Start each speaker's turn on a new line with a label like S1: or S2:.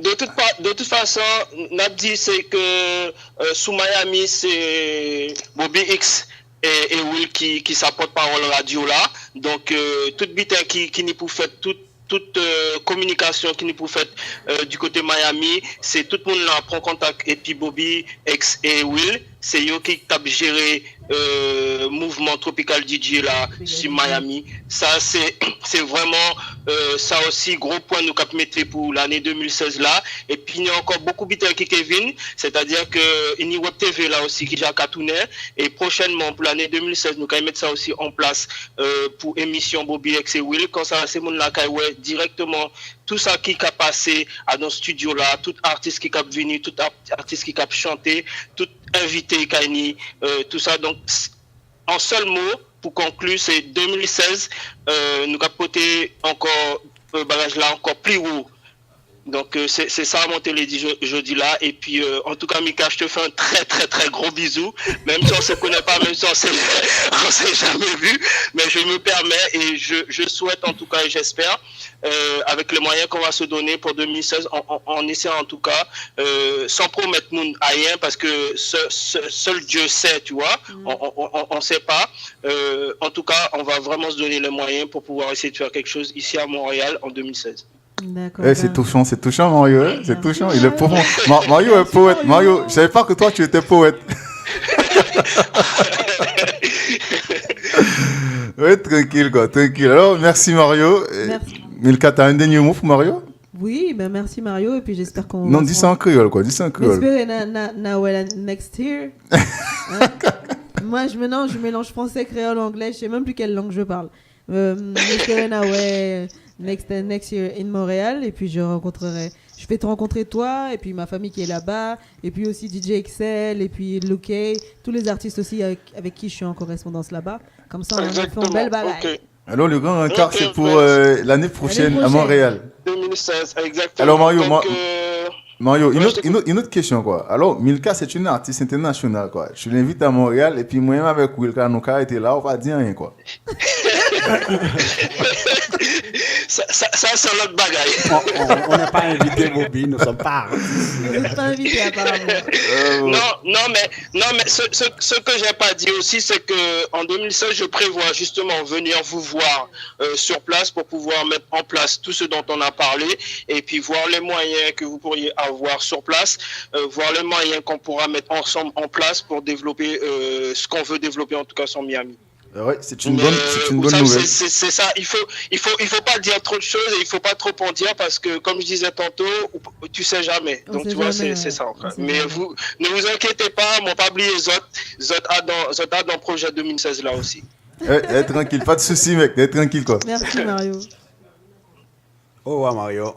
S1: de toute façon, n'a dit c'est que sous Miami, c'est Bobby X et Will qui s'apportent parole radio là. Donc, toute bite qui n'est pour faire toute communication qui nous pour faire du côté Miami, c'est tout le monde là prend contact et puis Bobby, X et Will, c'est eux qui tapent gérer mouvement tropical DJ là sur Miami. Ça c'est vraiment ça aussi gros point nous cap mettre pour l'année 2016 là. Et puis il y a encore beaucoup de qui Kevin, c'est-à-dire que il y a Web TV là aussi qui déjà cartonné et prochainement pour l'année 2016 nous allons mettre ça aussi en place pour émission Bobby X et Will quand ça c'est mon là ouais directement tout ça qui a passé à nos studios là, tout artiste qui a venu, tout artiste qui a chanté, tout invité qui tout ça. Donc, en seul mot, pour conclure, c'est 2016, nous avons porté encore bagage là encore plus haut. Donc c'est ça mon télé jeudi là et puis en tout cas Mika je te fais un très très très gros bisou même si on se connaît pas même si on s'est jamais vu mais je me permets et je souhaite en tout cas et j'espère avec les moyens qu'on va se donner pour 2016 en essayant en tout cas sans promettre nous rien parce que seul Dieu sait tu vois on sait pas en tout cas on va vraiment se donner les moyens pour pouvoir essayer de faire quelque chose ici à Montréal en 2016.
S2: D'accord.
S3: C'est touchant, Mario. Hein? C'est touchant. Il est profond. Mario est poète. Mario, je savais pas que toi tu étais poète. Oui, tranquille, quoi. Tranquille. Alors, merci, Mario. Merci. Milka, t'as un dernier mot pour Mario?
S2: Oui, ben merci, Mario. Et puis j'espère qu'on.
S3: Non, dis ça en créole, quoi. Dis ça en créole.
S2: J'espère next year. Hein? Moi, je mélange français, créole, anglais. Je sais même plus quelle langue je parle. Next year in Montréal et puis je vais te rencontrer toi et puis ma famille qui est là-bas et puis aussi DJ XL et puis Luke, tous les artistes aussi avec qui je suis en correspondance là-bas comme ça on a fait une belle bagaille.
S1: Okay.
S3: Alors le grand encart c'est pour l'année prochaine à Montréal.
S1: 2016 exactement.
S3: Alors Mario, une autre question quoi. Alors Milka c'est une artiste internationale quoi. Je l'invite à Montréal et puis moi-même avec Wilka nous a été là on va dire rien quoi.
S1: Ça c'est notre bagaille.
S4: On n'est pas invité, Bobby, nous ne sommes pas.
S2: Vous n'êtes pas invité apparemment.
S1: Non, mais ce que j'ai pas dit aussi, c'est que en 2016, je prévois justement venir vous voir sur place pour pouvoir mettre en place tout ce dont on a parlé et puis voir les moyens que vous pourriez avoir sur place, voir les moyens qu'on pourra mettre ensemble en place pour développer ce qu'on veut développer en tout cas sur Miami.
S3: Ouais, c'est une bonne nouvelle.
S1: C'est ça, il faut pas dire trop de choses et il faut pas trop en dire parce que comme je disais tantôt, tu sais jamais. Donc tu vois c'est ça en fait. Mais vous ne vous inquiétez pas, mon pas oublier Zot a dans le projet 2016 là aussi.
S3: Tranquille, pas de souci mec, tranquille quoi.
S2: Merci Mario.
S4: Au revoir Mario.